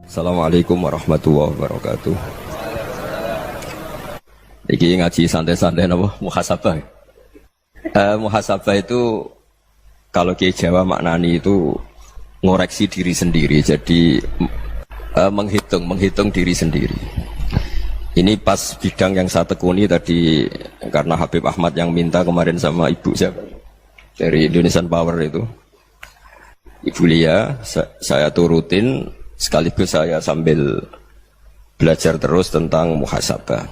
Assalamualaikum warahmatullahi wabarakatuh. Iki ngaji santai-santai napa muhasabah. Muhasabah itu kalau Kiai Jawa maknani itu ngoreksi diri sendiri. Jadi menghitung diri sendiri. Ini pas bidang yang saya tekuni tadi karena Habib Ahmad yang minta kemarin sama ibu siapa dari Indonesian Power itu. Ibu Lia, saya turutin sekaligus saya sambil belajar terus tentang muhasabah.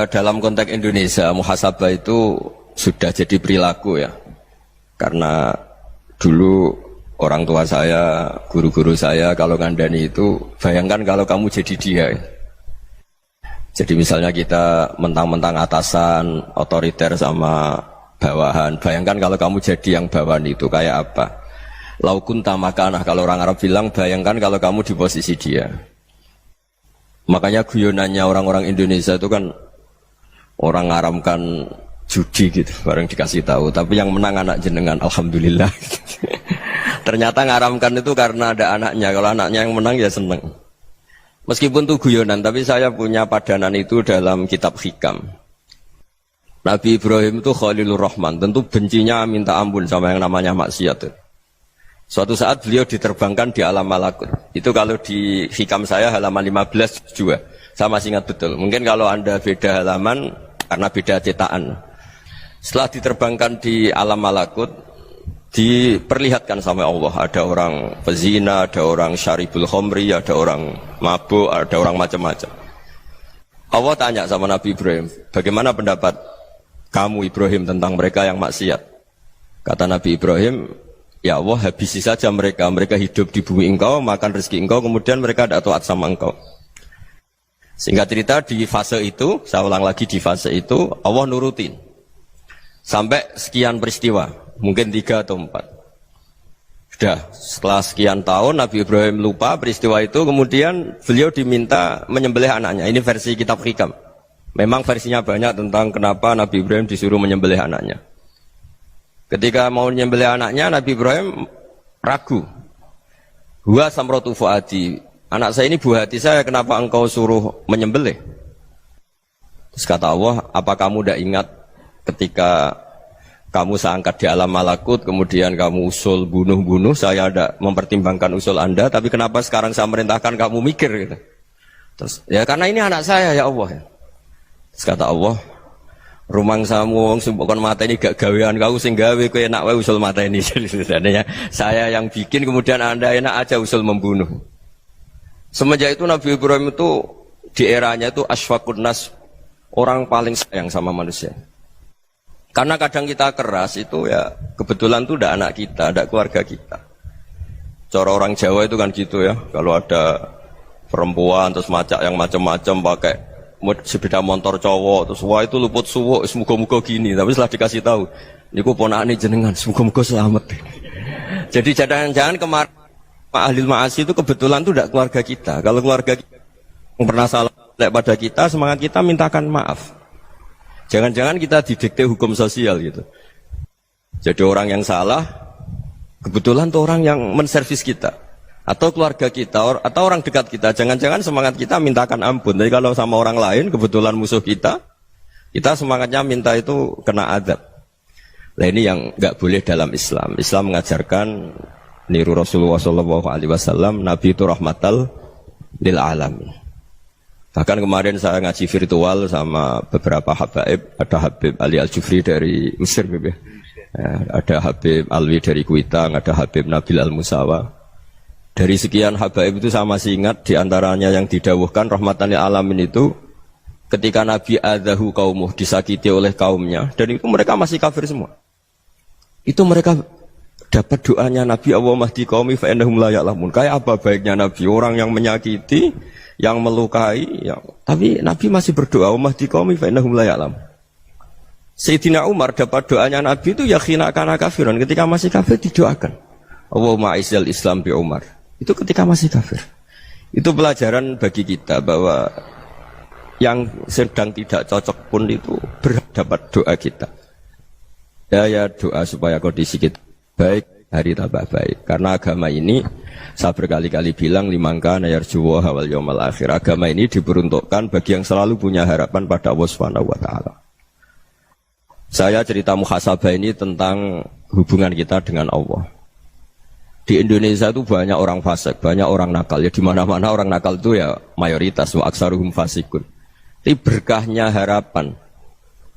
Dalam konteks Indonesia, muhasabah itu sudah jadi perilaku ya. Karena dulu orang tua saya, guru-guru saya kalau ngandani itu, bayangkan kalau kamu jadi dia. Jadi misalnya kita mentang-mentang atasan, otoriter sama bawahan. Bayangkan kalau kamu jadi yang bawahan itu kayak apa? Laukun tamakanah, kalau orang Arab bilang, bayangkan kalau kamu di posisi dia. Makanya guyonannya orang-orang Indonesia itu kan orang ngaramkan judi gitu, bareng dikasih tahu. Tapi yang menang anak jenengan, alhamdulillah. Ternyata ngaramkan itu karena ada anaknya. Kalau anaknya yang menang ya seneng. Meskipun itu guyonan, tapi saya punya padanan itu dalam kitab Hikam. Nabi Ibrahim itu Khalilur Rahman, tentu bencinya minta ampun sama yang namanya maksiat. Suatu saat beliau diterbangkan di alam malakut. Itu kalau di Hikam saya halaman 15 juga. Saya masih ingat betul. Mungkin kalau Anda beda halaman karena beda cetakan. Setelah diterbangkan di alam malakut, diperlihatkan sama Allah. Ada orang pezina, ada orang syaribul khomri, ada orang mabuk, ada orang macam-macam. Allah tanya sama Nabi Ibrahim, bagaimana pendapat kamu Ibrahim tentang mereka yang maksiat? Kata Nabi Ibrahim, ya Allah habisi saja mereka. Mereka hidup di bumi engkau, makan rezeki engkau, kemudian mereka tidak taat sama engkau. Singkat cerita di fase itu, saya ulang lagi di fase itu, Allah nurutin. Sampai sekian peristiwa, mungkin 3 atau 4. Sudah, setelah sekian tahun Nabi Ibrahim lupa peristiwa itu, kemudian beliau diminta menyembelih anaknya. Ini versi kitab Hikam. Memang versinya banyak tentang kenapa Nabi Ibrahim disuruh menyembelih anaknya. Ketika mau menyembelih anaknya, Nabi Ibrahim ragu. Huwa samratu fuadi. Anak saya ini buah hati saya, kenapa engkau suruh menyembelih? Terus kata Allah, apa kamu tidak ingat ketika kamu saya angkat di alam malakut, kemudian kamu usul bunuh-bunuh, saya tidak mempertimbangkan usul Anda, tapi kenapa sekarang saya merintahkan kamu mikir? Gitu. Terus, ya karena ini anak saya ya Allah. Terus kata Allah, rumang samu wong sumpukon mata ini gak gawean kau sing gawe kowe enak wae usul mata ini. Jadi saya yang bikin, kemudian Anda enak aja usul membunuh. Semenjak itu Nabi Ibrahim itu di eranya itu asfaqun nas, orang paling sayang sama manusia. Karena kadang kita keras itu ya kebetulan itu tidak anak kita, tidak keluarga kita. Cara orang Jawa itu kan gitu ya, kalau ada perempuan terus macak yang macam-macam pakai sepeda motor cowok terus wah itu luput suwuk, semoga-moga gini. Tapi setelah dikasih tahu, niku ponakane jenengan, semoga-moga selamat. Jadi jangan-jangan kemarin ahli ma'asi itu kebetulan itu tidak keluarga kita. Kalau keluarga kita yang pernah salah pada kita, semangat kita mintakan maaf. Jangan-jangan kita didikte hukum sosial gitu. Jadi orang yang salah kebetulan itu orang yang menservis kita, atau keluarga kita, atau orang dekat kita. Jangan-jangan semangat kita mintakan ampun. Jadi kalau sama orang lain kebetulan musuh kita semangatnya minta itu kena adab. Nah ini yang nggak boleh dalam Islam. Islam mengajarkan niru Rasulullah SAW, Nabi itu rahmatal lil alamin. Bahkan kemarin saya ngaji virtual sama beberapa habaib, ada Habib Ali Al-Jufri dari Mesir, ya. Ada Habib Alwi dari Kuitang, ada Habib Nabil Al-Musawa. Dari sekian habaib itu saya masih ingat diantaranya yang didawuhkan rahmatan lil alamin itu ketika Nabi adahu kaumuh, disakiti oleh kaumnya, dan itu mereka masih kafir semua. Itu mereka dapat doanya Nabi, Allah mahdi qaumi fa innahum la ya'lamun. Kayak apa baiknya Nabi, orang yang menyakiti, yang melukai, tapi Nabi masih berdoa, Allah mahdi qaumi fa innahum la ya'lamun. Sayyidina Umar dapat doanya Nabi itu ya khina kana kafirun, ketika masih kafir didoakan. Allahumma a'izzal Islam bi Umar. Itu ketika masih kafir. Itu pelajaran bagi kita bahwa yang sedang tidak cocok pun itu berdapat doa kita. Ya doa supaya kondisi kita baik, hari tambah baik. Karena agama ini saya berkali-kali bilang limangka nayarjuwa hawal yawmal akhir. Agama ini diperuntukkan bagi yang selalu punya harapan pada Allah Subhanahu wa taala. Saya cerita muhasabah ini tentang hubungan kita dengan Allah. Di Indonesia itu banyak orang fasik, banyak orang nakal. Ya di mana-mana orang nakal itu ya mayoritas, wa aksaruhum fasikun. Tapi berkahnya harapan.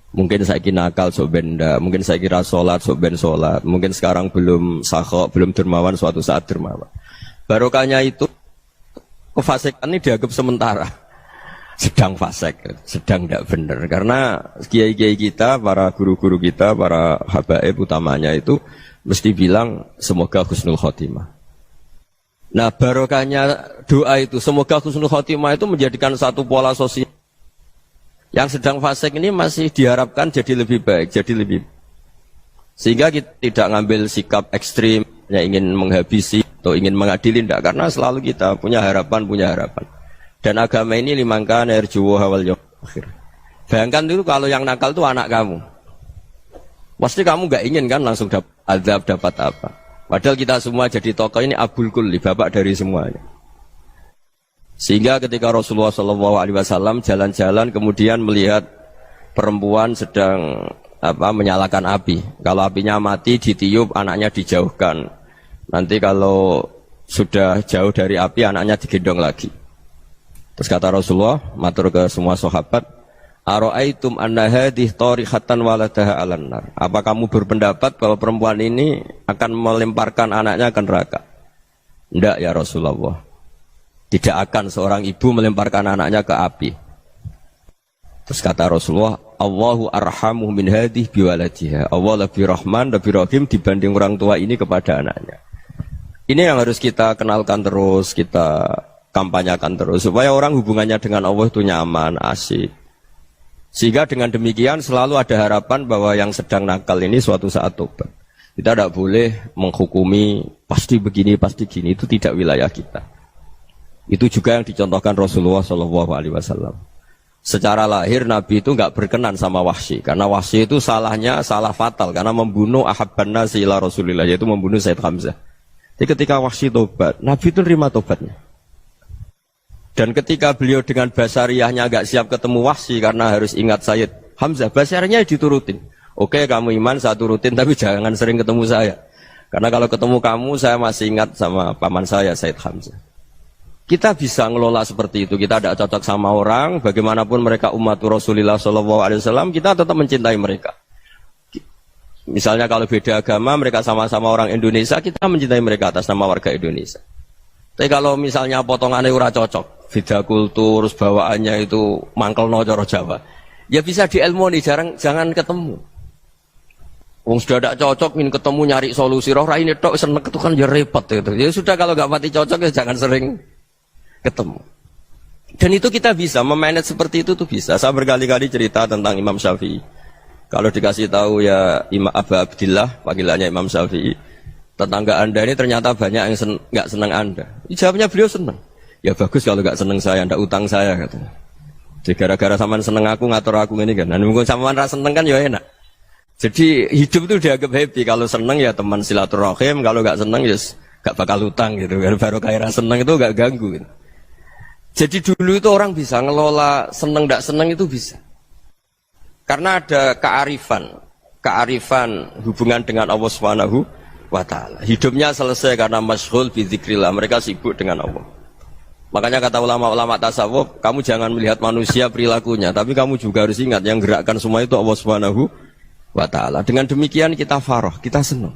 Mungkin saya kira nakal sok benda, mungkin saya kira sholat sok ben sholat, mungkin sekarang belum sakhok, belum dermawan, suatu saat dermawan. Barokahnya itu kefasikan ini dianggap sementara. Sedang fasik, sedang tidak benar. Karena kiai-kiai kita, para guru-guru kita, para habaib utamanya itu mesti bilang semoga husnul khotimah. Nah barokahnya doa itu semoga husnul khotimah itu menjadikan satu pola sosial. Yang sedang fasik ini masih diharapkan jadi lebih baik, jadi lebih. Sehingga kita tidak ngambil sikap ekstrim, yang ingin menghabisi atau ingin mengadili, tidak. Karena selalu kita punya harapan. Dan agama ini limangka nerjuwo hawal yawm akhir. Bayangkan itu kalau yang nakal itu anak kamu. Pasti kamu nggak ingin kan langsung dapat azab, dapat apa. Padahal kita semua jadi tokoh ini abul kulli, bapak dari semuanya. Sehingga ketika Rasulullah SAW jalan-jalan kemudian melihat perempuan sedang menyalakan api. Kalau apinya mati ditiup, anaknya dijauhkan. Nanti kalau sudah jauh dari api, anaknya digendong lagi. Terus kata Rasulullah, matur ke semua sahabat, Aro'aitum anna hadih tarihatan waladaha alan nar. Apa kamu berpendapat bahwa perempuan ini akan melemparkan anaknya ke neraka? Tidak ya Rasulullah. Tidak akan seorang ibu melemparkan anaknya ke api. Terus kata Rasulullah, Allahu arhamu min hadih biwaladiha. Allah lebih rahman, lebih rahim dibanding orang tua ini kepada anaknya. Ini yang harus kita kenalkan terus, kita kampanyakan terus. Supaya orang hubungannya dengan Allah itu nyaman, asik. Sehingga dengan demikian selalu ada harapan bahwa yang sedang nakal ini suatu saat tobat. Kita tidak boleh menghukumi pasti begini, pasti gini. Itu tidak wilayah kita. Itu juga yang dicontohkan Rasulullah SAW. Secara lahir Nabi itu nggak berkenan sama Wahsy. Karena Wahsy itu salahnya salah fatal. Karena membunuh ahabban nasi ila Rasulillah. Yaitu membunuh Sayyid Hamzah. Jadi ketika Wahsy tobat, Nabi itu nerima tobatnya. Dan ketika beliau dengan basariyahnya agak siap ketemu Wahsy karena harus ingat Sayyid Hamzah, basariyahnya diturutin. Oke, kamu iman, saya turutin, tapi jangan sering ketemu saya. Karena kalau ketemu kamu, saya masih ingat sama paman saya, Sayyid Hamzah. Kita bisa ngelola seperti itu. Kita tidak cocok sama orang, bagaimanapun mereka umat Rasulullah SAW, kita tetap mencintai mereka. Misalnya kalau beda agama, mereka sama-sama orang Indonesia, kita mencintai mereka atas nama warga Indonesia. Tapi kalau misalnya potongannya ora cocok, beda kultur, bawaannya itu mangkel no coro Jawa, ya bisa diilmoni, jangan ketemu. Wong sudah tidak cocok, ingin ketemu nyari solusi. Roh ini tok seneng itu kan ya repot itu. Ya sudah kalau nggak pati cocok ya jangan sering ketemu. Dan itu kita bisa memanage seperti itu tuh bisa. Saya berkali-kali cerita tentang Imam Syafi'i. Kalau dikasih tahu ya Imam Abu Abdillah, panggilannya Imam Syafi'i, tetangga anda ini ternyata banyak yang nggak senang anda. Jawabnya beliau senang. Ya bagus kalau nggak senang saya, ndak utang saya katanya. Jadi gara-gara saman seneng aku ngatur aku ini kan. Dan mungkin saman rasa seneng kan ya enak. Jadi hidup itu dianggap happy. Kalau seneng ya teman silaturahim, kalau nggak seneng ya nggak bakal utang gitu. Baru kayak rasa seneng itu nggak ganggu. Gitu. Jadi dulu itu orang bisa ngelola seneng ndak seneng itu bisa. Karena ada kearifan hubungan dengan Allah Subhanahu wa ta'ala. Hidupnya selesai karena masyghul bi dzikrillah. Mereka sibuk dengan Allah. Makanya kata ulama-ulama tasawuf, kamu jangan melihat manusia perilakunya, tapi kamu juga harus ingat yang gerakkan semua itu Allah Subhanahu wa ta'ala. Dengan demikian kita farah, kita senang.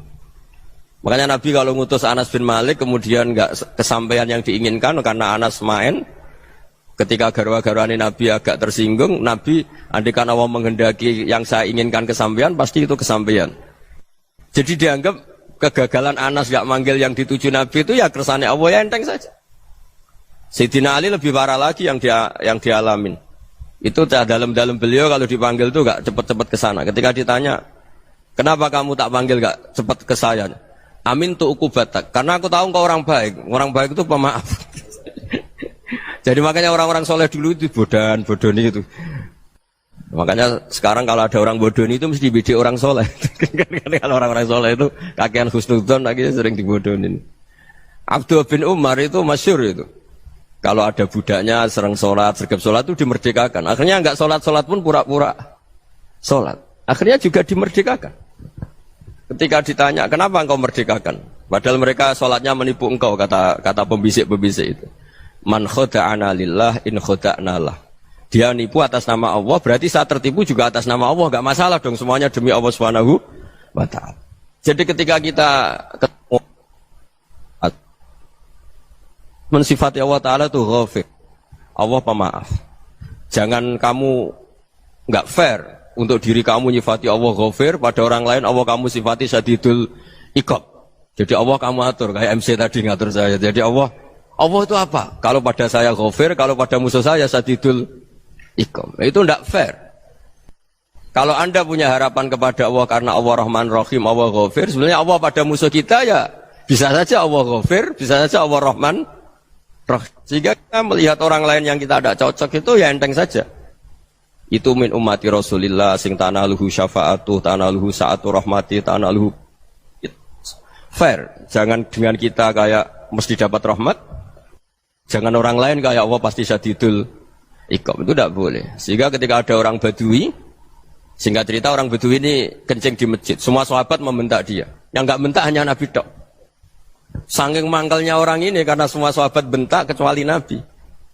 Makanya Nabi kalau ngutus Anas bin Malik kemudian enggak kesampaian yang diinginkan karena Anas main, ketika garwa-garwani Nabi agak tersinggung, Nabi andaikan Allah menghendaki yang saya inginkan kesampaian, pasti itu kesampaian. Jadi dianggap kegagalan Anas enggak manggil yang dituju Nabi itu ya kersane Allah, ya enteng saja. Sayyidina Ali lebih parah lagi yang dialamin. Itu dalam beliau kalau dipanggil itu enggak cepat-cepat ke sana. Ketika ditanya, "Kenapa kamu tak panggil enggak cepat ke saya?" "Amin tu ukubatak." Karena aku tahu engkau orang baik. Orang baik itu pemaaf. Jadi makanya orang-orang soleh dulu itu bodoni itu. Makanya sekarang kalau ada orang bodoh itu mesti dibidik orang soleh. Kalau orang-orang soleh itu kakean husnudzon akhirnya sering dibodohin. Abdullah bin Umar itu masyhur itu. Kalau ada budaknya sering sholat, sergap sholat itu dimerdekakan. Akhirnya enggak sholat pun pura-pura sholat. Akhirnya juga dimerdekakan. Ketika ditanya, kenapa engkau merdekakan? Padahal mereka sholatnya menipu engkau, kata pembisik-pembisik itu. Man khoda'ana lillah in khoda'na lah. Dia nipu atas nama Allah, berarti saat tertipu juga atas nama Allah. Enggak masalah dong, semuanya demi Allah Subhanahu wa ta'ala. Jadi ketika kita mensifati Allah Ta'ala itu ghafir, Allah pemaaf. Jangan kamu enggak fair untuk diri kamu nyifati Allah ghafir, pada orang lain Allah kamu sifati syadidul iqab. Jadi Allah kamu atur, kayak MC tadi ngatur saya. Jadi Allah itu apa? Kalau pada saya ghafir, kalau pada musuh saya syadidul iqab. Itu enggak fair. Kalau Anda punya harapan kepada Allah karena Allah Rahman Rahim, Allah ghafir, sebenarnya Allah pada musuh kita ya bisa saja Allah ghafir, bisa saja Allah Rahman Rahim. Sehingga kita melihat orang lain yang kita tidak cocok itu ya enteng saja. Itu min ummati Rasulillah sing tanaluhu syafa'atuh, tanaluhu sa'atu rahmati, tanaluhu fair. Jangan dengan kita kayak mesti dapat rahmat. Jangan orang lain kayak Allah pasti syadidul iqab. Itu tidak boleh. Sehingga ketika ada orang Badui, singkat cerita orang Badui ini kencing di masjid. Semua sahabat membentak dia. Yang enggak bentak hanya Nabi tok. Saking mangkalnya orang ini karena semua sahabat bentak kecuali Nabi.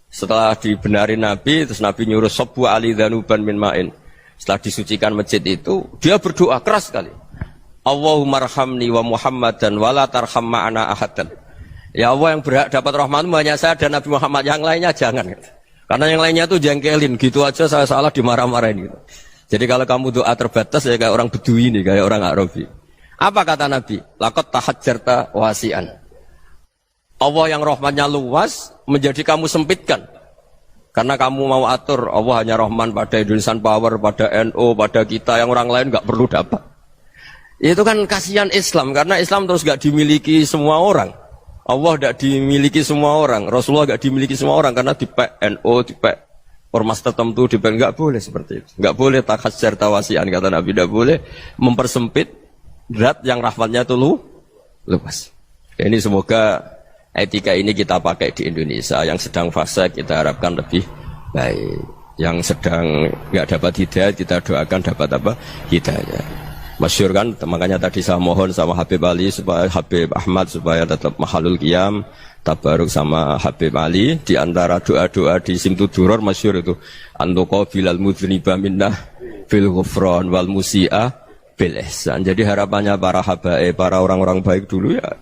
Setelah dibenarin Nabi, terus Nabi nyuruh sabbu ali dhanuban min ma'in. Setelah disucikan masjid itu, dia berdoa keras sekali. Allahumma arhamni wa Muhammadan wa la tarham ma'ana ahadan. Ya Allah, yang berhak dapat rahmatmu hanya saya dan Nabi Muhammad, yang lainnya jangan. Karena yang lainnya itu jengkelin, gitu aja saya salah dimarah-marahin gitu. Jadi kalau kamu doa terbatas ya kayak orang Bedui ini, kayak orang Arabi. Apa kata Nabi? Laqad tahajjarta wasi'an. Allah yang rahmatnya luas menjadi kamu sempitkan. Karena kamu mau atur Allah hanya Rahman pada Indonesian Power, pada NU, pada kita, yang orang lain nggak perlu dapat. Itu kan kasihan Islam, karena Islam terus nggak dimiliki semua orang. Allah nggak dimiliki semua orang, Rasulullah nggak dimiliki semua orang, karena dipek NU, dipek ormas tertentu, dipek nggak boleh seperti itu. Nggak boleh takhasyar tawasian, kata Nabi, nggak boleh mempersempit zat yang rahmatnya itu luas. Ini semoga etika ini kita pakai di Indonesia. Yang sedang fase kita harapkan lebih baik. Yang sedang nggak dapat hidayah kita doakan dapat apa? Hidayah. Masyhur kan, makanya tadi saya mohon sama Habib Ali supaya Habib Ahmad supaya tetap mahalul qiyam, tabaruk sama Habib Ali. Di antara doa-doa di Simtud Duror masyhur itu antuqa bilal mudhniba minnah bil ghufran wal musi'ah bil ihsan. Jadi harapannya para habaib, para orang-orang baik dulu ya,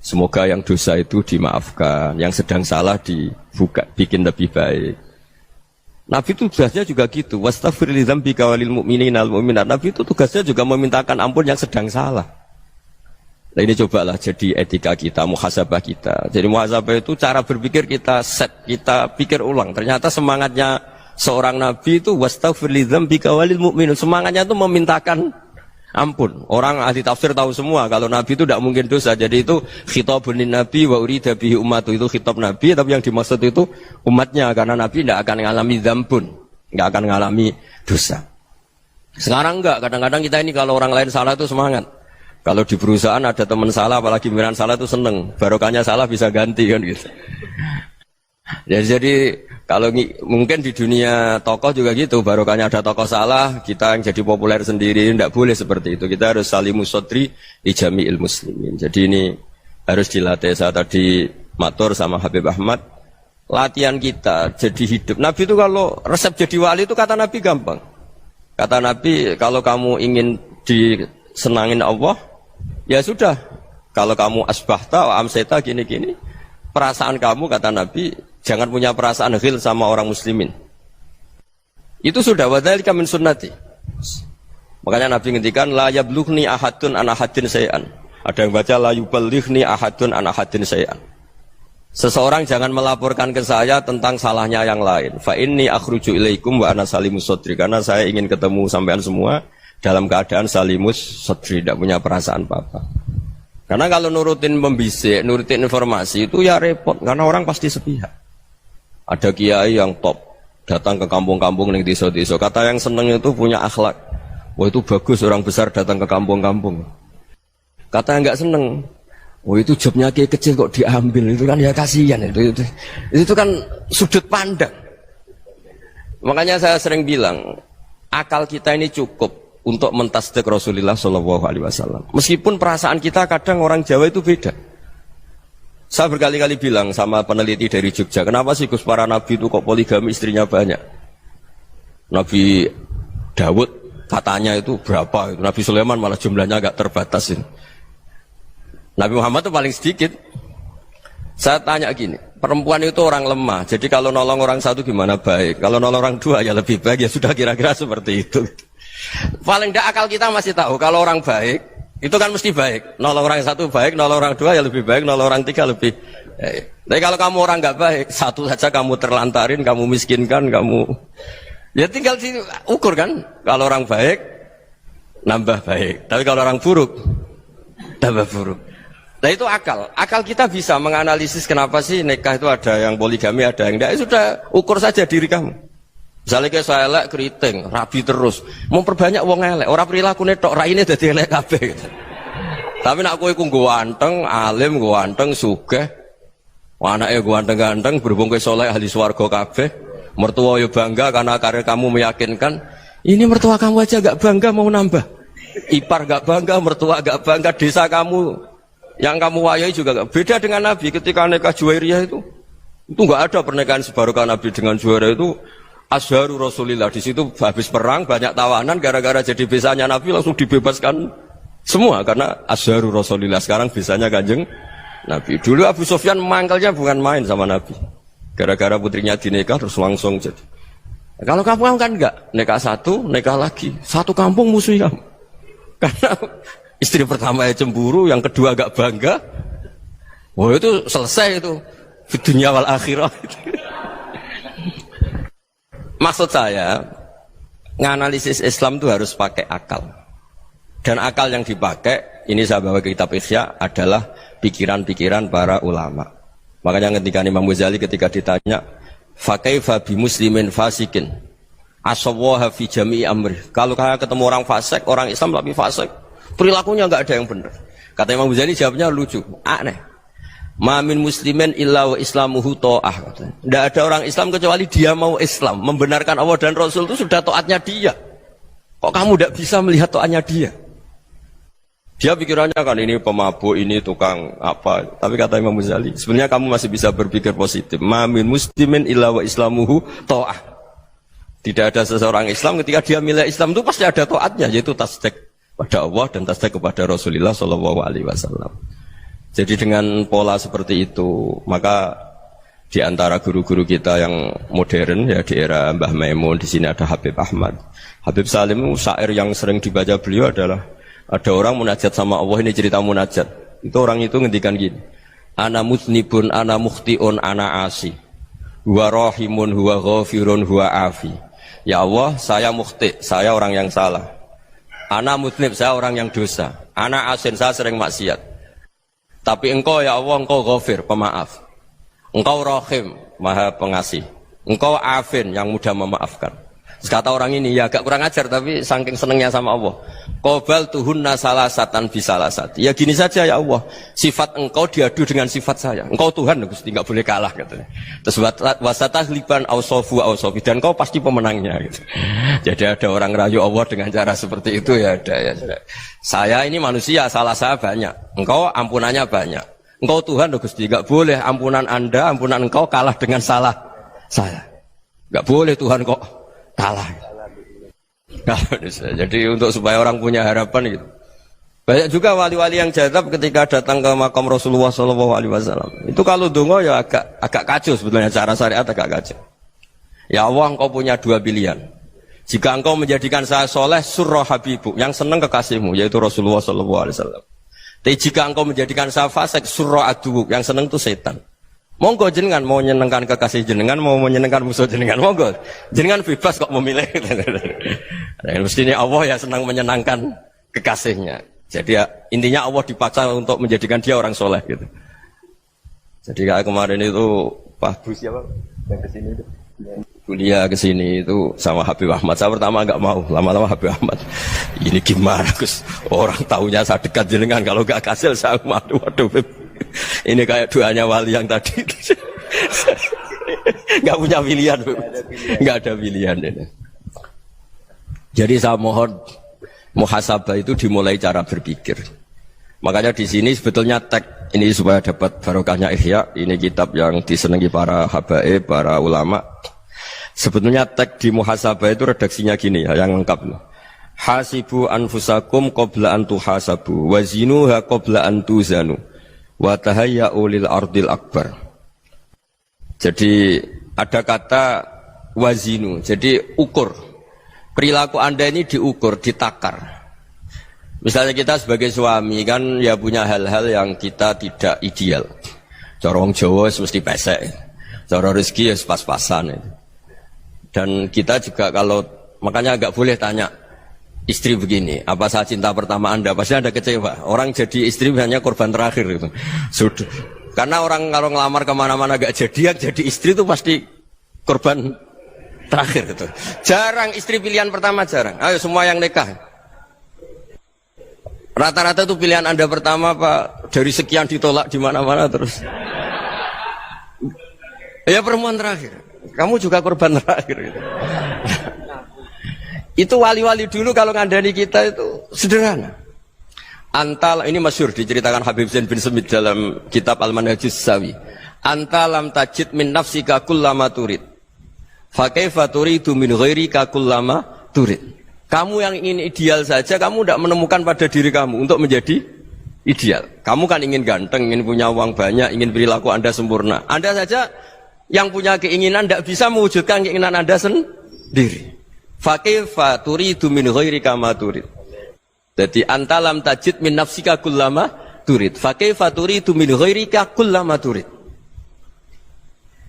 semoga yang dosa itu dimaafkan, yang sedang salah dibuka, bikin lebih baik. Nabi itu tugasnya juga gitu. Wastaghfir li dzambika walil mu'minina wal mu'minat. Nabi itu tugasnya juga memintakan ampun yang sedang salah. Nah ini cobalah jadi etika kita, muhasabah kita. Jadi muhasabah itu cara berpikir kita set, kita pikir ulang. Ternyata semangatnya seorang Nabi itu wastaghfir li dzambika walil mu'minun. Semangatnya itu memintakan ampun. Orang ahli tafsir tahu semua kalau Nabi itu tidak mungkin dosa. Jadi itu khitabun lin Nabi wa urida bihi ummatu, itu khitab Nabi, tapi yang dimaksud itu umatnya, karena Nabi tidak akan mengalami dzambun, tidak akan mengalami dosa. Sekarang enggak, kadang-kadang kita ini kalau orang lain salah itu semangat. Kalau di perusahaan ada teman salah, apalagi pimpinan salah itu seneng. Barokahnya salah bisa ganti kan gitu. Ya, jadi kalau mungkin di dunia tokoh juga gitu, barokahnya ada tokoh salah, kita yang jadi populer sendiri, tidak boleh seperti itu. Kita harus salimus sodri ijami'il muslimin. Jadi ini harus dilatih. Saya tadi matur sama Habib Ahmad, latihan kita jadi hidup. Nabi itu kalau resep jadi wali itu kata Nabi gampang. Kata Nabi, kalau kamu ingin disenangin Allah, ya sudah. Kalau kamu asbahta wa amseta gini-gini, perasaan kamu, kata Nabi, jangan punya perasaan ghil sama orang muslimin. Itu sudah wadzalika min sunnati. Makanya Nabi ngendikan la yablughni ahadun an ahadin syai'an. Ada yang baca la yuballighni ahadun an ahadin syai'an. Seseorang jangan melaporkan ke saya tentang salahnya yang lain. Fa inni akhruju ilaikum wa ana salimus sadri. Karena saya ingin ketemu sampean semua dalam keadaan salimus sadri, tidak punya perasaan apa-apa. Karena kalau nurutin pembisik, nurutin informasi itu ya repot, karena orang pasti sepihak. Ada kiai yang top, datang ke kampung-kampung ning desa-desa. Kata yang seneng itu punya akhlak. Wah itu bagus orang besar datang ke kampung-kampung. Kata yang nggak seneng, wah itu jobnya kayak kecil kok diambil, itu kan ya kasihan itu kan sudut pandang. Makanya saya sering bilang, akal kita ini cukup untuk mentasdik Rasulullah Shallallahu Alaihi Wasallam. Meskipun perasaan kita kadang orang Jawa itu beda. Saya berkali-kali bilang sama peneliti dari Jogja, kenapa sih Gus para nabi itu kok poligami istrinya banyak? Nabi Dawud katanya itu berapa? Nabi Sulaiman malah jumlahnya agak terbatas ini. Nabi Muhammad itu paling sedikit. Saya tanya gini, perempuan itu orang lemah, jadi kalau nolong orang satu gimana baik, kalau nolong orang dua ya lebih baik, ya sudah kira-kira seperti itu. Paling tidak akal kita masih tahu, kalau orang baik, itu kan mesti baik. Nolong orang satu baik, nolong orang dua ya lebih baik, nolong orang tiga lebih baik. Tapi kalau kamu orang nggak baik, satu saja kamu terlantarin, kamu miskinkan, kamu... Ya tinggal diukur kan, kalau orang baik, nambah baik. Tapi kalau orang buruk, tambah buruk. Nah itu akal. Akal kita bisa menganalisis kenapa sih nikah itu ada yang poligami, ada yang tidak. Sudah ukur saja diri kamu. Misalnya kayak saya elek keriting, rabi terus. Memperbanyak wong elek. Orang perilaku netok, raine dadi elek kabeh. Tapi nak kowe ku ganteng, alim, ganteng, sugih. Anake ganteng-ganteng, berhubung kowe saleh ahli swarga kabeh. Mertua yo bangga karena karir kamu meyakinkan. Ini mertua kamu aja gak bangga mau nambah. Ipar gak bangga, mertua gak bangga, desa kamu yang kamu wayai juga gak. Beda dengan Nabi ketika nikah Juwairiyah itu gak ada pernikahan sebarokah Nabi dengan Juwairiyah itu. Azharu Rasulillah, di situ habis perang banyak tawanan gara-gara jadi besanya Nabi langsung dibebaskan semua karena Azharu Rasulillah. Sekarang besanya Kanjeng Nabi. Dulu Abu Sufyan mangkalnya bukan main sama Nabi. Gara-gara putrinya dinikah terus langsung jadi. Kalau kamu kan enggak, nikah satu, nikah lagi, satu kampung musuh kamu. Karena istri pertama ya cemburu, yang kedua agak bangga. Wah itu selesai itu, di dunia wal akhirah. Maksud saya, nganalisis Islam itu harus pakai akal. Dan akal yang dipakai, ini saya bawa ke kitab Ihya, adalah pikiran-pikiran para ulama. Makanya ketika Imam Ghazali ketika ditanya, fakaifa bi muslimin fasikin asawaha fi jami'i amri. Kalau kalian ketemu orang fasik, orang Islam tapi fasik, perilakunya enggak ada yang benar. Kata Imam Ghazali jawabnya lucu, aneh. Ma min muslimin illa wa islamuhu ta'ah. Tidak ada orang Islam kecuali dia mau Islam, membenarkan Allah dan Rasul itu sudah taatnya dia. Kok kamu tidak bisa melihat taatnya dia? Dia pikirannya kan ini pemabuk, ini tukang apa. Tapi kata Imam Ghazali, sebenarnya kamu masih bisa berpikir positif. Ma min muslimin illa wa islamuhu ta'ah. Tidak ada seseorang Islam ketika dia milih Islam itu pasti ada taatnya, yaitu tasdik pada Allah dan tasdik kepada Rasulullah Shallallahu Alaihi Wasallam. Jadi dengan pola seperti itu, maka di antara guru-guru kita yang modern ya di era Mbah Maimun, di sini ada Habib Ahmad. Habib Salim syair yang sering dibaca beliau adalah ada orang munajat sama Allah, ini cerita munajat. Itu orang itu ngendikan gini. Ana mutnibun, ana mukhtiun, ana asi. Huwa rahimun, huwa ghafirun, huwa afi. Ya Allah, saya mukhti, saya orang yang salah. Ana mutnib, saya orang yang dosa. Ana asin, saya sering maksiat. Tapi engkau ya Allah, engkau ghafir, pemaaf. Engkau rahim, maha pengasih. Engkau afin, yang mudah memaafkan. Kata orang ini, ya agak kurang ajar, tapi saking senengnya sama Allah. Qobal tuhunna salasatan bisalasat. Ya gini saja ya Allah, sifat engkau diadu dengan sifat saya. Engkau Tuhan, Gusti, enggak boleh kalah katanya. Terus wasatahliban ausofu ausofi, dan engkau pasti pemenangnya gitu. Jadi ada orang rayu Allah dengan cara seperti itu ya ada ya. Saya ini manusia, salah saya banyak. Engkau ampunannya banyak. Engkau Tuhan, Gusti, enggak boleh ampunan Anda, ampunan engkau kalah dengan salah saya. Enggak boleh Tuhan kok kalah. Jadi untuk supaya orang punya harapan gitu. Banyak juga wali-wali yang jadab ketika datang ke makam Rasulullah SAW. Itu kalau dongo ya agak kacau sebetulnya, cara syariat agak kacau. Ya Allah, engkau punya dua pilihan. Jika engkau menjadikan saya soleh, surah habibu, yang senang kekasihmu, yaitu Rasulullah SAW. Tapi jika engkau menjadikan saya fasik, surah adubu, yang senang itu setan. Monggo jenengan mau menyenangkan kekasih jenengan, mau menyenangkan musuh jenengan, monggo. Jenengan bebas kok memilih. Mestinya Allah ya senang menyenangkan kekasihnya. Jadi ya, intinya Allah dipaksa untuk menjadikan dia orang soleh gitu. Jadi kayak kemarin itu Pak Bu siapa yang kesini itu, kuliah ke sini itu sama Habib Ahmad. Saya pertama nggak mau, lama-lama Habib Ahmad. Ini gimana Gus? Orang taunya saya dekat jenengan, kalau nggak kasil saya waduh, Beb. Ini kayak doanya wali yang tadi. Nggak punya pilihan, Beb. Nggak ada pilihan ini. Jadi saya mohon muhasabah itu dimulai cara berpikir. Makanya di sini sebetulnya tag ini supaya dapat barokahnya Ihya. Ini kitab yang disenangi para habaib, para ulama. Sebetulnya tag di muhasabah itu redaksinya gini ya, yang lengkap. Hasibu anfusakum qabla an tuhasabu wa zinuha qabla an tuzanu wa tahayya'u lil ardil akbar. Jadi ada kata wazinu, jadi ukur. Perilaku Anda ini diukur, ditakar. Misalnya kita sebagai suami kan ya punya hal-hal yang kita tidak ideal. Cara wong Jawa mesti pesek. Cara rezeki ya pas-pasan itu. Dan kita juga kalau, makanya agak boleh tanya istri begini, apa saya cinta pertama Anda? Pasti Anda kecewa. Orang jadi istri hanya korban terakhir gitu. Sudah. Karena orang kalau ngelamar kemana-mana gak jadi istri itu pasti korban terakhir gitu. Jarang istri pilihan pertama, jarang. Ayo semua yang nikah. Rata-rata itu pilihan Anda pertama Pak, dari sekian ditolak di mana-mana terus. Ya perempuan terakhir. Kamu juga korban terakhir gitu. Itu wali-wali dulu kalau ngandani kita itu sederhana. Antal, ini masyhur diceritakan Habib Zain bin Semit dalam kitab Al-Manhajus Sawi. Antalam tajid min nafsika kullama turid. Fa kaifa turidu min ghairika kullama turid. Kamu yang ingin ideal saja, kamu tidak menemukan pada diri kamu untuk menjadi ideal. Kamu kan ingin ganteng, ingin punya uang banyak, ingin perilaku Anda sempurna. Anda saja yang punya keinginan tidak bisa mewujudkan keinginan Anda sendiri. Fa kaifa turidu min ghairika ma turid. Jadi antalam tajid min nafsika kullama turid. Fa kaifa turidu min ghairika kullama turid.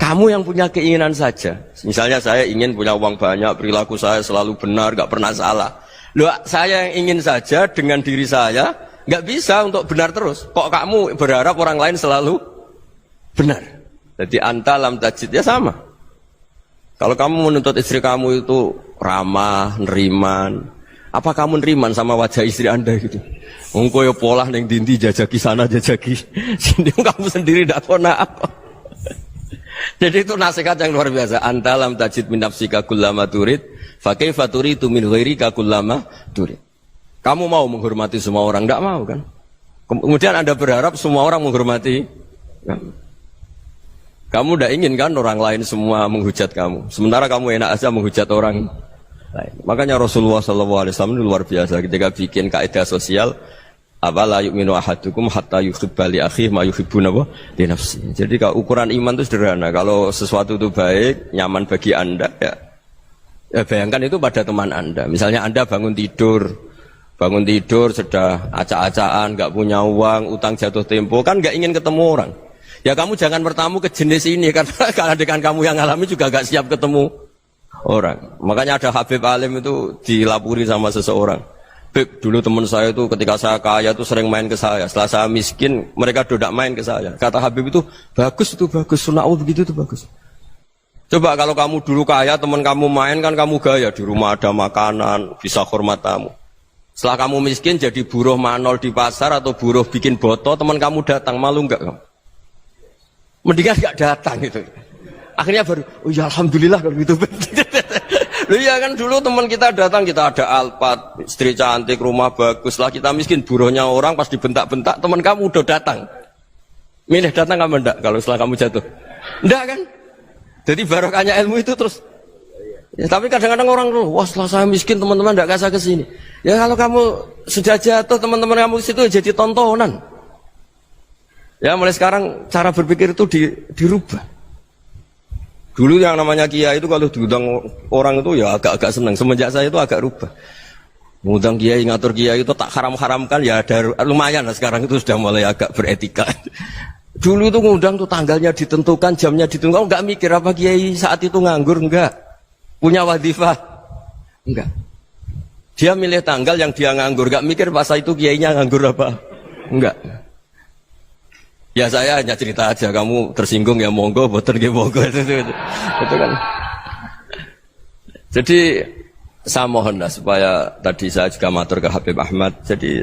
Kamu yang punya keinginan saja. Misalnya saya ingin punya uang banyak, perilaku saya selalu benar, gak pernah salah. Loh, saya yang ingin saja dengan diri saya, gak bisa untuk benar terus. Kok kamu berharap orang lain selalu benar? Jadi antalam tajid ya sama. Kalau kamu menuntut istri kamu itu ramah, neriman, apa kamu neriman sama wajah istri Anda gitu? Engkau ya pola neng dindi jajaki sana jajaki sini, kamu sendiri tidak kena apa. Jadi itu nasihat yang luar biasa. Antalam tajid min nafsika kullama turid, fa kaifa turidu min ghairika kullama turid. Kamu mau menghormati semua orang? Tidak mau kan? Kemudian Anda berharap semua orang menghormati kamu. Kamu tidak ingin kan orang lain semua menghujat kamu. Sementara kamu enak aja menghujat orang lain. Makanya Rasulullah SAW itu luar biasa ketika bikin kaidah sosial. Apa la yu'minu ahadukum hatta yuhibba li akhihi ma yuhibbu li nafsi. Jadi kalau ukuran iman itu sederhana. Kalau sesuatu itu baik, nyaman bagi Anda ya bayangkan itu pada teman Anda. Misalnya Anda bangun tidur sudah acak-acakan, enggak punya uang, utang jatuh tempo, kan enggak ingin ketemu orang. Ya kamu jangan bertamu ke jenis ini karena dengan kamu yang alami juga enggak siap ketemu orang. Makanya ada Habib Alim itu dilapuri sama seseorang. Beb, dulu teman saya itu ketika saya kaya itu sering main ke saya. Setelah saya miskin, mereka tidak main ke saya. Kata Habib itu bagus, sunnaul begitu itu bagus. Coba kalau kamu dulu kaya, teman kamu main kan kamu gaya. Di rumah ada makanan, bisa hormat tamu. Setelah kamu miskin jadi buruh manol di pasar atau buruh bikin boto, teman kamu datang, malu enggak kamu? Mendingan enggak datang gitu. Akhirnya baru, oh ya alhamdulillah kalau gitu. Loh iya kan dulu teman kita datang, kita ada Alphard, istri cantik, rumah bagus. Lah kita miskin, buruhnya orang pas dibentak-bentak, teman kamu udah datang. Milih datang kamu enggak kalau setelah kamu jatuh? Enggak kan? Jadi barokahnya ilmu itu terus. Ya, tapi kadang-kadang orang tuh, wah setelah saya miskin teman-teman enggak kasih kesini. Ya kalau kamu sudah jatuh, teman-teman kamu situ jadi tontonan. Ya mulai sekarang cara berpikir itu dirubah. Dulu yang namanya kiai itu kalau diundang orang itu ya agak-agak senang. Semenjak saya itu agak rubah. Mengundang kiai, ngatur kiai itu tak haram-haramkan ya ada lumayan lah sekarang itu sudah mulai agak beretika. Dulu itu ngundang tuh tanggalnya ditentukan, jamnya ditentukan. Enggak mikir apa kiai saat itu nganggur, enggak. Punya wadifah, enggak. Dia milih tanggal yang dia nganggur, enggak mikir pas itu kiainya nganggur apa. Enggak. Ya saya hanya cerita aja, kamu tersinggung ya monggo, boten nggih monggo itu kan. Jadi saya mohon lah supaya tadi saya juga matur ke Habib Ahmad. Jadi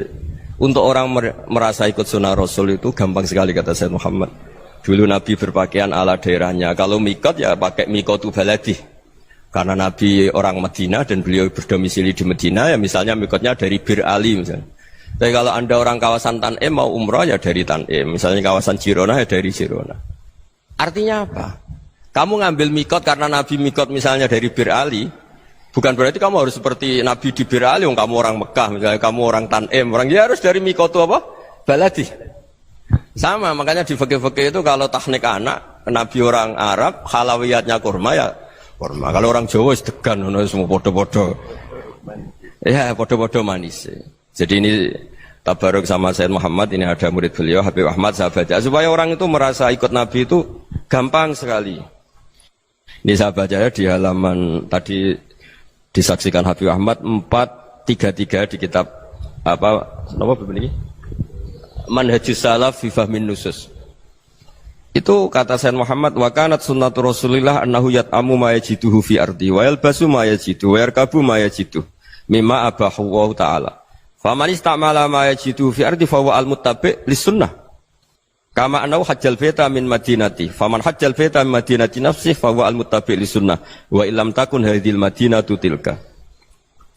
untuk orang merasa ikut sunnah Rasul itu gampang sekali kata Sayyid Muhammad. Dulu Nabi berpakaian ala daerahnya. Kalau mikot ya pakai mikotu baladi. Karena Nabi orang Madinah dan beliau berdomisili di Madinah ya misalnya mikotnya dari Bir Ali misalnya. Tapi kalau Anda orang kawasan Tanim mau umrah ya dari Tanim. Misalnya kawasan Jirona ya dari Jirona. Artinya apa? Kamu ngambil mikot karena Nabi mikot misalnya dari Bir Ali. Bukan berarti kamu harus seperti Nabi di Bir Ali. Kamu orang Mekah misalnya kamu orang Tanim. Orang ya harus dari mikot itu apa? Baladi. Sama makanya di fikih-fikih itu kalau teknik anak Nabi orang Arab halawiyatnya kurma ya kurma. Kalau orang Jawa sedegan semua podo-podo. Ya podo-podo manis. Jadi ini tabaruk sama Sayyid Muhammad, ini ada murid beliau, Habib Ahmad, saya baca. Supaya orang itu merasa ikut Nabi itu gampang sekali. Ini saya baca ya di halaman, tadi disaksikan Habib Ahmad, 433 di kitab, apa begini? Manhajus Salaf fi Fahmin Nusus. Itu kata Sayyid Muhammad, wa kanat sunnatu Rasulillah annahu yat'amu ma yajiduhu fi ardi, wa yalbasu ma yajidu, wa yarkabu ma yajidu, mimma abahu Allah Ta'ala. Faman istamala ma yajidu fi ardi fa huwa al-muttabi' lis-sunnah. Kama annahu hajjal baita min madinati. Faman hajjal baita min madinati nafsihi fa huwa al-muttabi' lis-sunnah. Wa illam takun hadhil madinatu tilka.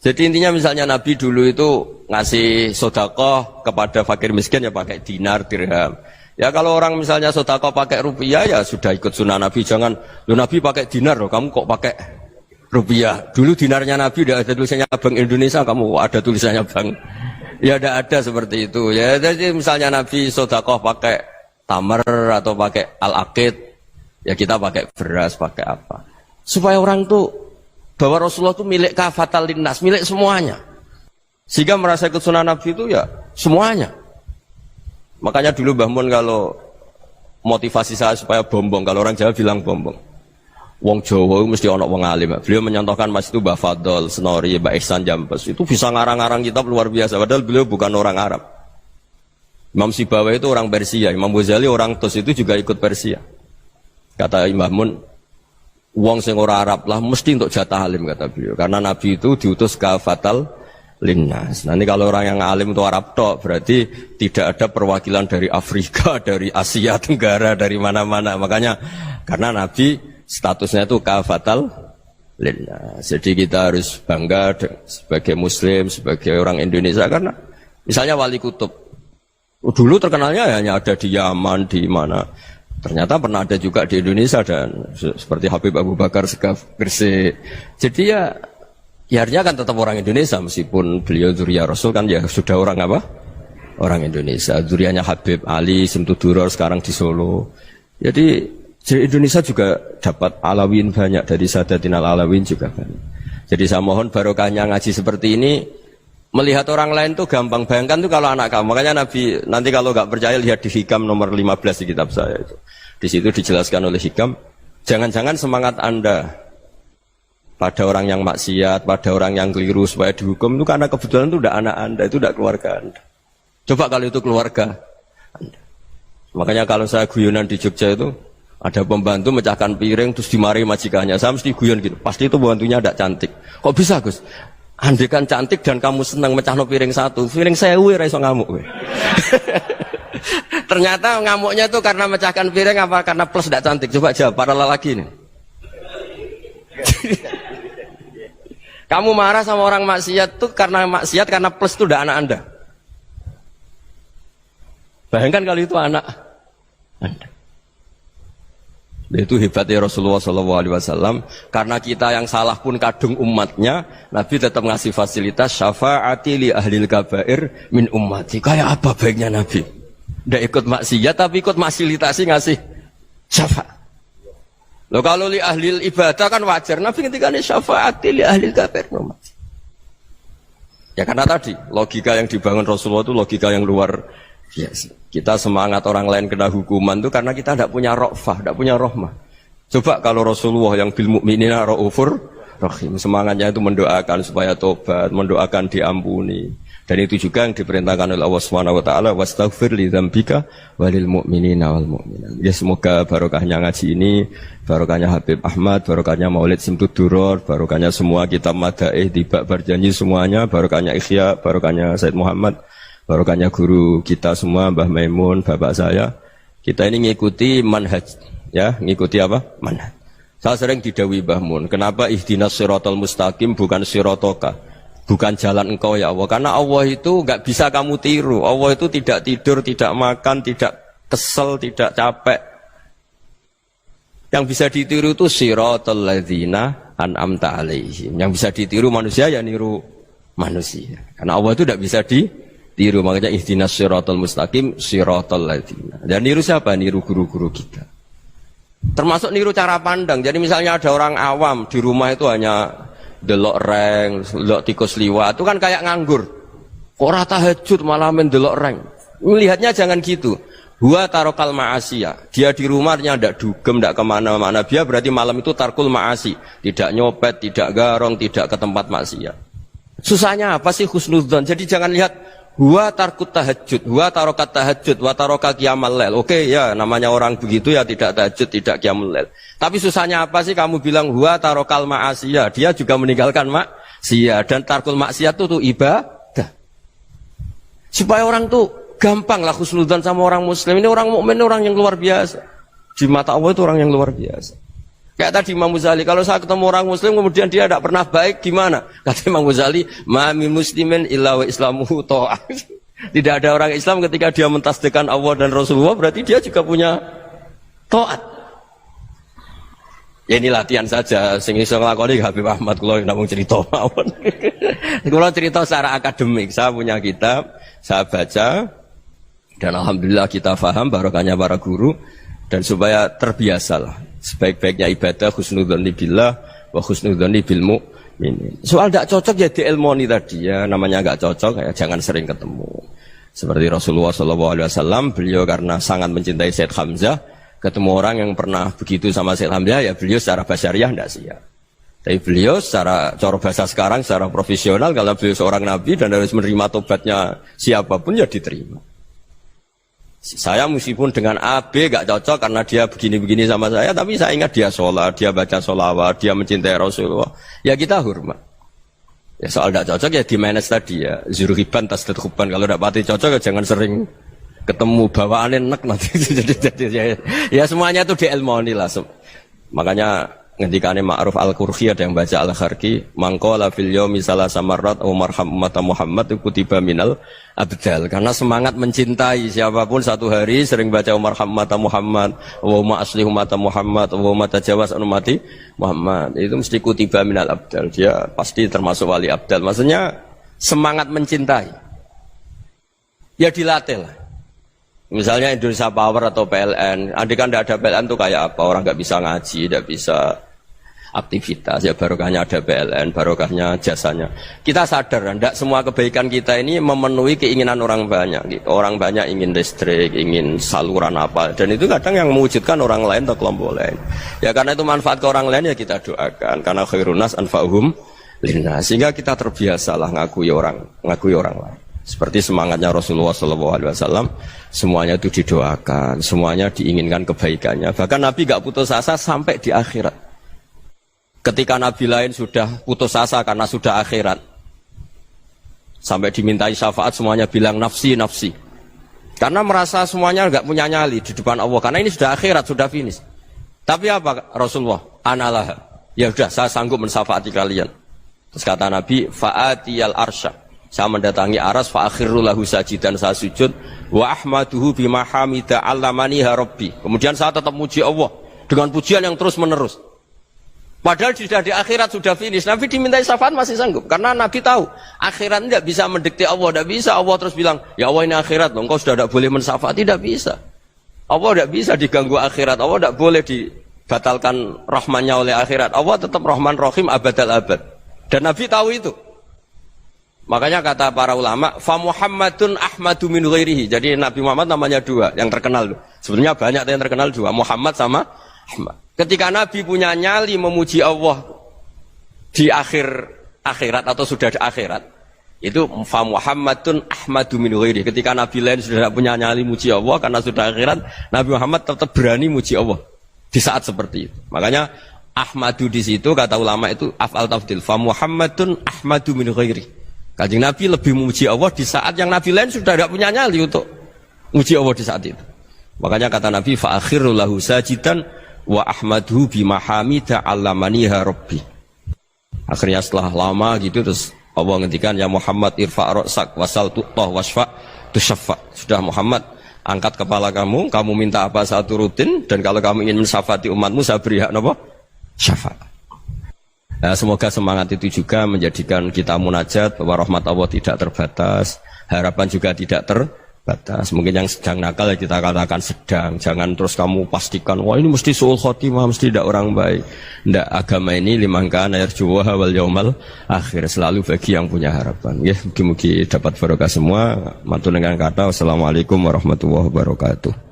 Jadi intinya misalnya Nabi dulu itu ngasih sedekah kepada fakir miskin ya pakai dinar, dirham. Ya kalau orang misalnya sedekah pakai rupiah ya sudah ikut sunnah Nabi. Jangan, lo Nabi pakai dinar loh, kamu kok pakai rupiah. Dulu dinarnya Nabi udah ada tulisannya Bank Indonesia, kamu ada tulisannya Bank. Ya tidak ada seperti itu. Ya jadi misalnya Nabi sedekah pakai tamar atau pakai al-aqid, ya kita pakai beras, pakai apa. Supaya orang tuh bahwa Rasulullah itu milik kafatal linnas, milik semuanya. Sehingga merasa ikut sunnah Nabi itu ya semuanya. Makanya dulu Mbah Mun kalau motivasi saya supaya bombong, kalau orang Jawa bilang bombong. Wong Jawa mesti ono wong alim. Beliau menyontohkan Mas itu Mbah Fadol, Senori, Mbah Ihsan Jambes. Itu bisa ngarang-ngarang kitab luar biasa. Padahal beliau bukan orang Arab. Imam Sibawa itu orang Persia. Imam Ghazali orang Tus itu juga ikut Persia. Kata Imam Mun, wong sing ora Arab lah mesti untuk jatah alim kata beliau. Karena Nabi itu diutus kafatal linnas. Nanti kalau orang yang alim itu Arab tok, berarti tidak ada perwakilan dari Afrika, dari Asia Tenggara, dari mana-mana. Makanya karena Nabi statusnya itu kafatal linnas. Jadi kita harus bangga sebagai Muslim, sebagai orang Indonesia karena misalnya Wali Kutub dulu terkenalnya hanya ada di Yaman, di mana. Ternyata pernah ada juga di Indonesia dan seperti Habib Abu Bakar Segaf Gresik. Jadi ya artinya kan tetap orang Indonesia meskipun beliau dzurriyyah Rasul kan ya sudah orang apa? Orang Indonesia. Dzurriyyahnya Habib Ali Simtuduror sekarang di Solo. Jadi Indonesia juga dapat alawin banyak dari Sadatinal Alawin juga banyak. Jadi saya mohon barokahnya ngaji seperti ini. Melihat orang lain tuh gampang, bayangkan tuh kalau anak kamu. Makanya Nabi, nanti kalau nggak percaya lihat di Hikam nomor 15 di kitab saya itu. Di situ dijelaskan oleh Hikam, jangan-jangan semangat Anda pada orang yang maksiat, pada orang yang keliru supaya dihukum itu karena kebetulan itu udah anak Anda, itu udah keluarga Anda. Coba kalau itu keluarga Anda. Makanya kalau saya guyonan di Jogja itu, ada pembantu mecahkan piring terus dimarahi majikannya. Saya mesti guyon gitu, pasti itu pembantunya tidak cantik. Kok bisa Gus? Andai kan cantik dan kamu senang mecahno piring satu, piring 1000 ora iso ngamuk kowe. Ternyata ngamuknya tuh karena mecahkan piring apa karena plus tidak cantik? Coba jawab para lelaki ini. Kamu marah sama orang maksiat tuh karena maksiat karena plus itu udah anak Anda. Bayangkan kalau itu anak Anda. Itu hebatnya Rasulullah SAW. Karena kita yang salah pun kadung umatnya, Nabi tetap ngasih fasilitas syafaati li ahlil kabair min ummati. Kayak apa baiknya Nabi? Tidak ikut maksiat tapi ikut fasilitasi ngasih syafaat. Loh kalau li ahlil ibadah kan wajar. Nabi ketika ini syafaati li ahlil kabair min ummati. Ya karena tadi logika yang dibangun Rasulullah itu logika yang luar biasa. Kita semangat orang lain kena hukuman itu karena kita tidak punya ra'fah, tidak punya rahmah. Coba kalau Rasulullah yang bil mu'minina ra'ufur rahim, semangatnya itu mendoakan supaya tobat, mendoakan diampuni. Dan itu juga yang diperintahkan oleh Allah Subhanahu wa taala, wastaghfir li dzambika walil mu'minina wal mu'minat. Ya semoga barokahnya ngaji ini, barokahnya Habib Ahmad, barokahnya Maulid Simtud Duror, barokahnya semua kitab Madaih, Tiba Berjanji semuanya, barokahnya Ikhya, barokahnya Said Muhammad, barokahnya guru kita semua, Mbah Maimun, bapak saya. Kita ini ngikuti manhaj, ya, ngikuti apa? Manhaj. Saya sering didhawuhi Mbah Mun, kenapa ihdinas siratal mustaqim bukan siratoka? Bukan jalan engkau ya Allah, karena Allah itu enggak bisa kamu tiru. Allah itu tidak tidur, tidak makan, tidak kesel, tidak capek. Yang bisa ditiru itu siratal ladzina an'amta alaihim. Yang bisa ditiru manusia ya niru manusia. Karena Allah itu tidak bisa ditiru, makanya ihdinas siratal mustaqim siratal ladzina. Dan niru siapa? Niru guru-guru kita. Termasuk niru cara pandang. Jadi misalnya ada orang awam di rumah itu hanya delok reng, delok tikus liwat, itu kan kayak nganggur. Ora tahajud malah mendelok reng. Melihatnya jangan gitu. Huwa tarokal ma'asiyah. Dia di rumahnya tidak dugem, tidak kemana-mana. Dia berarti malam itu tarkul ma'asi. Tidak nyopet, tidak garong, tidak ke tempat maksiat. Susahnya apa sih husnudzon? Jadi jangan lihat huwa tarkut tahajud, huwa tarokat tahajud, wa taroka qiyamal lail. Oke ya, namanya orang begitu ya tidak tahajud, tidak qiyamul lail. Tapi susahnya apa sih kamu bilang huwa tarokal ma'asiyah? Dia juga meninggalkan maksiat, dan tarkul maksiat itu ibadah. Supaya orang tuh gampang lah husnudzon sama orang muslim. Ini orang mukmin, orang yang luar biasa. Di mata Allah itu orang yang luar biasa. Kayak tadi Imam Ghazali, kalau saya ketemu orang muslim kemudian dia tidak pernah baik, gimana? Kata Imam Ghazali, ma min muslimin illa wa islamuhu ta'ah. Tidak ada orang Islam ketika dia mentasdihkan Allah dan Rasulullah, berarti dia juga punya taat. Ya ini latihan saja, sing iso nglakoni Habib Ahmad kula namung cerita mawon. Kula cerita secara akademik, saya punya kitab, saya baca dan alhamdulillah kita paham barokahnya para guru, dan supaya terbiasalah. Sebaik-baiknya ibadah husnudzon billah wa husnudzon bil mu'minin. Soal tidak cocok ya diilmoni tadi ya, namanya enggak cocok ya jangan sering ketemu. Seperti Rasulullah SAW, beliau karena sangat mencintai Said Hamzah, ketemu orang yang pernah begitu sama Said Hamzah ya beliau secara basyariah tidak siap. Tapi beliau secara cara bahasa sekarang, secara profesional, kalau beliau seorang nabi dan harus menerima tobatnya siapapun ya diterima. Saya meskipun dengan A, B gak cocok karena dia begini-begini sama saya, tapi saya ingat dia sholat, dia baca sholawat, dia mencintai Rasulullah. Ya kita hormat. Ya soal gak cocok ya di manage tadi ya. Zuruhiban tasdad huban. Kalau gak pati cocok ya jangan sering ketemu, bawaannya enak nanti. Ya semuanya itu diilmoni lah. Makanya ngendikane Ma'ruf Al-Qurhi ada yang baca Al-Kharki, mangqala fil yaumi salasa marrat aw marham ummata Muhammad kutiba minal abdal. Karena semangat mencintai siapapun satu hari sering baca marham ummata Muhammad, wa asli ummata Muhammad, wa tajawaz an ummati Muhammad. Itu mesti kutiba minal abdal. Dia pasti termasuk wali abdal. Maksudnya semangat mencintai. Ya dilatih lah. Misalnya Indonesia Power atau PLN, andai kan tidak ada PLN itu kayak apa? Orang nggak bisa ngaji, tidak bisa aktivitas. Ya barokahnya ada PLN, barokahnya jasanya. Kita sadar, tidak semua kebaikan kita ini memenuhi keinginan orang banyak. Gitu. Orang banyak ingin listrik, ingin saluran apa, dan itu kadang yang mewujudkan orang lain atau kelompok lain. Ya karena itu manfaat ke orang lain ya kita doakan. Karena khairun nas anfa'uhum linnas. Sehingga kita terbiasalah ngakui orang lain. Seperti semangatnya Rasulullah SAW, semuanya itu didoakan, semuanya diinginkan kebaikannya. Bahkan Nabi gak putus asa sampai di akhirat. Ketika Nabi lain sudah putus asa karena sudah akhirat, sampai dimintai syafaat semuanya bilang nafsi, nafsi. Karena merasa semuanya gak punya nyali di depan Allah. Karena ini sudah akhirat, sudah finish. Tapi apa Rasulullah? Analah. Ya sudah, saya sanggup mensyafaati kalian. Terus kata Nabi, fa'atiyal arsya. Saya mendatangi aras fa akhiru lahu sajidan, saya sujud wa ahmaduhu bima hamida 'allamani ya rabbi. Kemudian saya tetap muji Allah dengan pujian yang terus menerus. Padahal sudah di akhirat sudah finish. Nabi dimintai syafaat masih sanggup karena Nabi tahu akhirat tidak bisa mendikte Allah, tidak bisa Allah terus bilang, "Ya Allah ini akhirat loh, engkau sudah tidak boleh mensyafaati." Tidak bisa. Allah tidak bisa diganggu akhirat. Allah tidak boleh dibatalkan rahmannya oleh akhirat. Allah tetap Rahman Rahim abadal abad. Dan Nabi tahu itu. Makanya kata para ulama, fa Muhammadun ahmadu min ghairihi. Jadi Nabi Muhammad namanya dua, yang terkenal. Sebenarnya banyak yang terkenal dua, Muhammad sama Ahmad. Ketika Nabi punya nyali memuji Allah di akhirat atau sudah di akhirat, Itu fa Muhammadun ahmadu min ghairi. Ketika Nabi lain sudah tidak punya nyali muji Allah karena sudah akhirat, Nabi Muhammad tetap berani muji Allah di saat seperti itu. Makanya ahmadu di situ kata ulama itu af'al tafdil. Fa Muhammadun ahmadu min ghairi. Kanjeng Nabi lebih memuji Allah di saat yang Nabi lain sudah tidak punya nyali untuk muji Allah di saat itu. Makanya kata Nabi fa akhiru lahu sajidan wa ahmaduhu bi mahamida 'allamaniha rabbi. Akhirnya setelah lama gitu terus Allah ngendikan ya Muhammad irfa' ra'sak wasal tu'tah wasfa' tusyaffa. Sudah Muhammad, angkat kepala kamu minta apa saat turutin, dan kalau kamu ingin mensyafaati umatmu saya beri hak napa? Syafaat. Nah, semoga semangat itu juga menjadikan kita munajat bahwa rahmat Allah tidak terbatas, harapan juga tidak terbatas. Mungkin yang sedang nakal ya kita katakan sedang, jangan terus kamu pastikan wah ini mesti suul khotimah, mesti tidak orang baik. Tidak, agama ini liman kana yarjuha wal yaumal akhir, selalu bagi yang punya harapan. Ya, mugi-mugi dapat barokah semua. Mantu dengan kata wassalamualaikum warahmatullahi wabarakatuh.